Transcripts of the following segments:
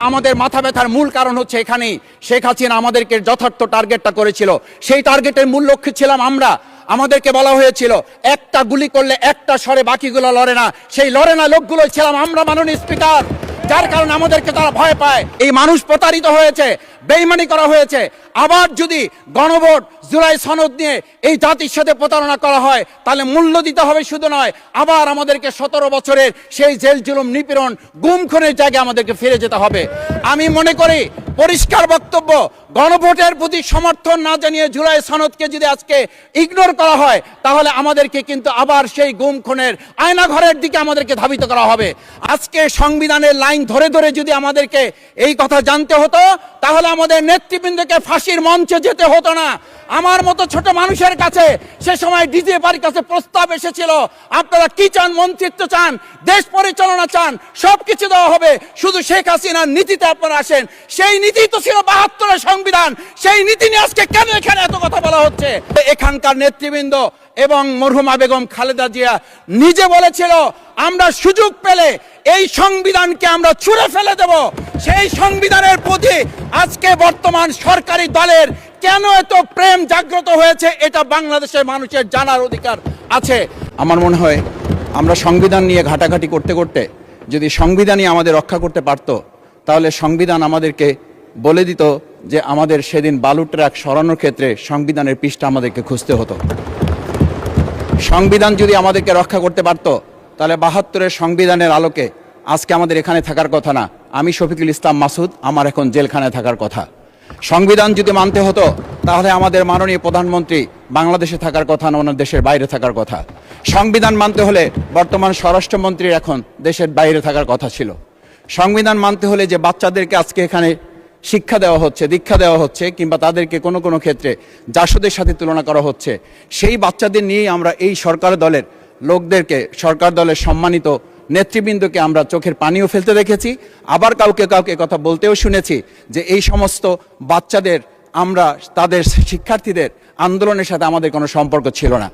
আমাদের মাথা ব্যথার মূল কারণ হচ্ছে এখানেই শেখ হাসিনা আমাদেরকে যথার্থ টার্গেটটা করেছিল। সেই টার্গেটের মূল লক্ষ্য ছিলাম আমরা। আমাদেরকে বলা হয়েছিল একটা গুলি করলে একটা সরে বাকিগুলো লড়ে না, সেই লড়ে না লোকগুলো ছিলাম আমরা, মাননীয় স্পিকার। যার কারণে আমাদেরকে তারা ভয় পায়। এই মানুষ প্রতারিত হয়েছে, বেইমানি করা হয়েছে। আবার যদি গণভোট জুলাই সনদ নিয়ে এই জাতির সাথে প্রতারণা করা হয় তাহলে মূল্য দিতে হবে, শুধু নয় আবার আমাদেরকে 17 বছরের সেই জেল জুলুম নিপীড়ন গুম খুনের জায়গায় আমাদেরকে ফিরে যেতে হবে। আমি মনে করি পরিষ্কার বক্তব্য, গণভোটের প্রতি সমর্থন না জানিয়ে জুলাই সনদকে যদি আজকে ইগনোর করা হয় তাহলে আমাদেরকে কিন্তু আবার সেই গুম খুনের আয়নাঘরের দিকে আমাদেরকে ধাবিত করা হবে। আজকে সংবিধানের লাইন ধরে ধরে যদি আমাদেরকে এই কথা জানতে হতো তাহলে আমাদের নেতৃবৃন্দকে ফাঁসির মঞ্চে যেতে হতো না। আমার মতো ছোট মানুষের কাছে সে সময় ডিজিএফআর কাছে প্রস্তাব এসেছিল, আপনারা কি চান, মন্ত্রিত্ব চান, দেশ পরিচালনা চান, সবকিছু দেওয়া হবে, শুধু শেখ হাসিনার নীতিতে আপনারা আসেন। সেই নীতি তো ছিল 72-এর সংবিধান, সেই নীতি নিয়ে আজকে কেন এখানে এত কথা বলা হচ্ছে? এখানকার নেতৃবৃন্দ এবং মরহুমা বেগম খালেদা জিয়া নিজে বলেছিল আমরা সুযোগ পেলে এই সংবিধানকে আমরা ছুঁড়ে ফেলে দেব। সেই সংবিধানের প্রতি আজকে বর্তমান সরকারি দলের কেন এত প্রেম জাগ্রত হয়েছে এটা বাংলাদেশের মানুষের জানার অধিকার আছে। আমার মনে হয় আমরা সংবিধান নিয়ে ঘাটাঘাটি করতে করতে যদি সংবিধানই আমাদের রক্ষা করতে পারত তাহলে সংবিধান আমাদেরকে বলে দিত যে আমাদের সেদিন বালু ট্রাক সরানোর ক্ষেত্রে সংবিধানের পৃষ্ঠা আমাদেরকে খুঁজতে হতো। সংবিধান যদি আমাদেরকে রক্ষা করতে পারত তাহলে 72-এর সংবিধানের আলোকে আজকে আমাদের এখানে থাকার কথা না। আমি শফিকুল ইসলাম মাসুদ, আমার এখন জেলখানায় থাকার কথা। সংবিধান যদি মানতে হতো তাহলে আমাদের মাননীয় প্রধানমন্ত্রী বাংলাদেশে থাকার কথা না, ওনার দেশের বাইরে থাকার কথা। সংবিধান মানতে হলে বর্তমান স্বরাষ্ট্রমন্ত্রীর এখন দেশের বাইরে থাকার কথা ছিল। সংবিধান মানতে হলে যে বাচ্চাদেরকে আজকে এখানে শিক্ষা দেওয়া হচ্ছে, দীক্ষা দেওয়া হচ্ছে, কিংবা তাদেরকে কোনো কোনো ক্ষেত্রে জাসদের সাথে তুলনা করা হচ্ছে, সেই বাচ্চাদের নিয়েই আমরা এই সরকার দলের লোকদেরকে, সরকার দলের সম্মানিত নেতৃবৃন্দকে আমরা চোখের পানিও ফেলতে দেখেছি। আবার কাউকে কাউকে কথা বলতেও শুনেছি যে এই সমস্ত বাচ্চাদের, আমরা তাদের শিক্ষার্থীদের আন্দোলনের সাথে আমাদের কোনো সম্পর্ক ছিল না।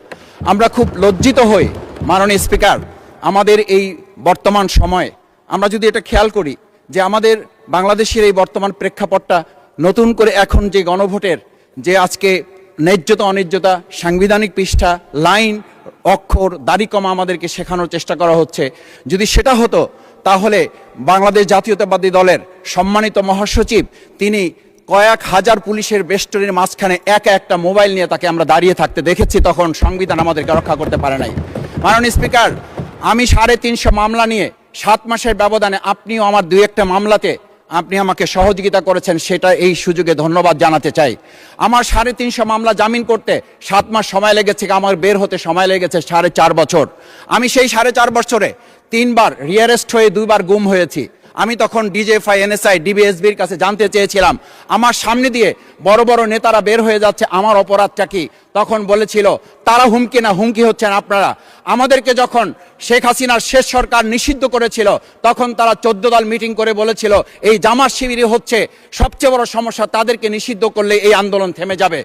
আমরা খুব লজ্জিত হই মাননীয় স্পিকার, আমাদের এই বর্তমান সময়ে আমরা যদি এটা খেয়াল করি যে আমাদের বাংলাদেশের এই বর্তমান প্রেক্ষাপটটা নতুন করে এখন যে গণভোটের যে আজকে ন্যায্যতা অন্যায্যতা, সাংবিধানিক পৃষ্ঠা, লাইন, অক্ষর, দাড়ি কমা আমাদেরকে শেখানোর চেষ্টা করা হচ্ছে, যদি সেটা হতো তাহলে বাংলাদেশ জাতীয়তাবাদী দলের সম্মানিত মহাসচিব তিনি কয়েক হাজার পুলিশের বেষ্টনীর মাঝখানে একা একটা মোবাইল নিয়ে তাকে আমরা দাঁড়িয়ে থাকতে দেখেছি, তখন সংবিধান আমাদেরকে রক্ষা করতে পারে নাই। মাননীয় স্পিকার, আমি 350 মামলা নিয়ে 7 মাসের ব্যবধানে, আপনিও আমার 2-1টা মামলাতে আপনি আমাকে সহযোগিতা করেছেন, সেটা এই সুযোগে ধন্যবাদ জানাতে চাই। আমার 350 মামলা জামিন করতে 7 মাস সময় লেগেছে, আমার বের হতে সময় লেগেছে 4.5 বছর। আমি সেই 4.5 বছরে 3 বার রিয়ারেস্ট হয়ে 2 বার গুম হয়েছি। আমি তখন ডিজিএফআই, এনএসআই, ডিবিএসবির কাছে জানতে চেয়েছিলাম আমার সামনে দিয়ে বড় বড় নেতারা বের হয়ে যাচ্ছে, আমার অপরাধটা কি? তখন বলেছিল তারা হুমকি না, হুমকি হচ্ছেন আপনারা। আমাদেরকে যখন শেখ হাসিনার শেষ সরকার নিষিদ্ধ করেছিল তখন তারা 14 দল মিটিং করে বলেছিল এই জামাত শিবিরই হচ্ছে সবচেয়ে বড় সমস্যা, তাদেরকে নিষিদ্ধ করলে এই আন্দোলন থেমে যাবে।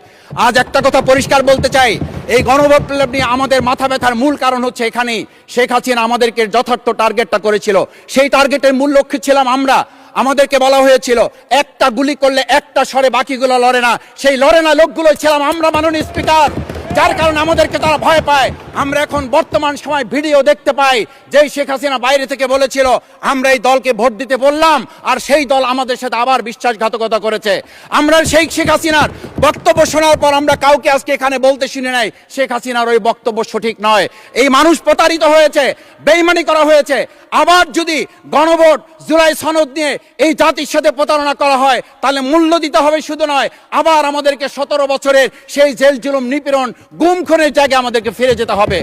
আজ একটা কথা পরিষ্কার বলতে চাই, এই গণবিপ্লব নিয়ে আমাদের মাথা ব্যথার মূল কারণ হচ্ছে এখানেই শেখ হাসিনা আমাদেরকে যথার্থ টার্গেটটা করেছিল। সেই টার্গেটের মূল লক্ষ্য ছিলাম আমরা। আমাদেরকে বলা হয়েছিল একটা গুলি করলে একটা সরে বাকিগুলো লড়ে না, সেই লড়ে না লোকগুলো ছিলাম আমরা, মাননীয় স্পিকার। যার কারণে আমাদেরকে তারা ভয় পায়। আমরা এখন বর্তমান সময় ভিডিও দেখতে পাই যেই শেখ হাসিনা বাইরে থেকে বলেছিল আমরা এই দলকে ভোট দিতে বললাম আর সেই দল আমাদের সাথে আবার বিশ্বাসঘাতকতা করেছে। আমরা সেই শেখ হাসিনার বক্তব্য শোনার পর আমরা কাউকে আজকে এখানে বলতে শুনে নাই শেখ হাসিনার ওই বক্তব্য সঠিক নয়। এই মানুষ প্রতারিত হয়েছে, বেইমানি করা হয়েছে। আবার যদি গণভোট জুলাই সনদ নিয়ে এই জাতির সাথে প্রতারণা করা হয় তাহলে মূল্য দিতে হবে, শুধু নয় আবার আমাদেরকে 17 বছরের সেই জেল জুলুম নিপীড়ন গুম খুনের জায়গায় আমাদেরকে ফিরে যেতে হবে।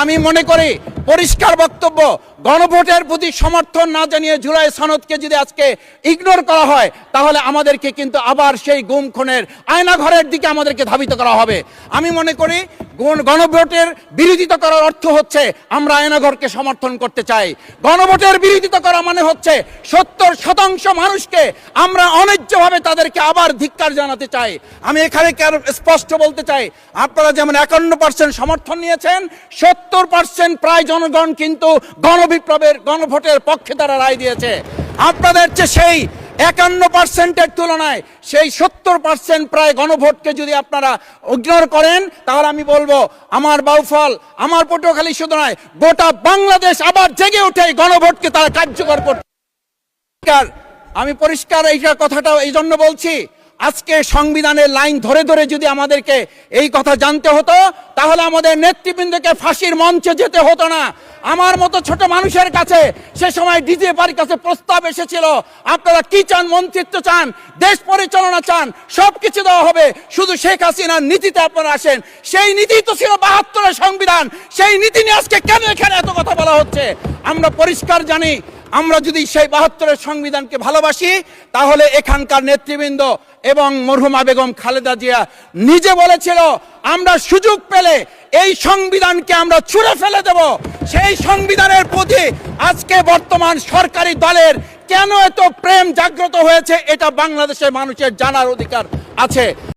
আমি মনে করি পরিষ্কার বক্তব্য, গণভোটের প্রতি সমর্থন না জানিয়ে জুলাই সনদকে যদি আজকে ইগনোর করা হয় তাহলে আমাদেরকে কিন্তু আবার সেই গুম খুনের আয়নাঘরের দিকে আমাদেরকে ধাবিত করা হবে। আমি মনে করি গণভোটের বিরোধিতা করার অর্থ হচ্ছে আমরা আয়নাঘরকে সমর্থন করতে চাই। গণভোটের বিরোধিতা করা মানে হচ্ছে 70% মানুষকে আমরা অন্যায্যভাবে তাদেরকে আবার ধিক্কার জানাতে চাই। আমি এখানে স্পষ্ট বলতে চাই, আপনারা যেমন 51% সমর্থন নিয়েছেন, 70% প্রায় জনগণ কিন্তু গণবিপ্লবের, গণভোটের পক্ষে তারা রায় দিয়েছে। আপনাদের চেয়ে সেই 51%-এর তুলনায় সেই 70% প্রায় গণভোটকে যদি আপনারা ইগনোর করেন, তাহলে আমি বলবো আমার বাউফল, আমার পটুয়াখালী শুধু নয়, গোটা বাংলাদেশ আবার জেগে ওঠে এই গণভোটকে তারা কার্যকর করতে। আমি পরিষ্কার এই কথাটা এই জন্য বলছি, আজকে সংবিধানের লাইন ধরে ধরে যদি আমাদেরকে এই কথা জানতে হতো, তাহলে আমাদের নেতৃবৃন্দকে ফাঁসির মঞ্চে যেতে হতো না। আমার মতো ছোট মানুষের কাছে সে সময় ডিজিএফআইয়ের কাছে প্রস্তাব এসেছিল, আপনারা কি চান, মন্ত্রিত্ব চান, দেশ পরিচালনা চান, সবকিছু দেওয়া হবে, শুধু শেখ হাসিনার নীতিতে আপনারা আসেন। সেই নীতি তো ছিল 72-এর সংবিধান, সেই নীতি নিয়ে আজকে কেন এখানে এত কথা বলা হচ্ছে? আমরা পরিষ্কার জানি, আমরা যদি সেই 72-এর সংবিধানকে ভালোবাসি, তাহলে এখানকার নেতৃবৃন্দ এবং মরহুমা বেগম খালেদা জিয়া নিজে বলেছিল, আমরা সুযোগ পেলে এই সংবিধানকে আমরা ছুঁড়ে ফেলে দেব। সেই সংবিধানের প্রতি আজকে বর্তমান সরকারি দলের কেন এত প্রেম জাগ্রত হয়েছে, এটা বাংলাদেশের মানুষের জানার অধিকার আছে।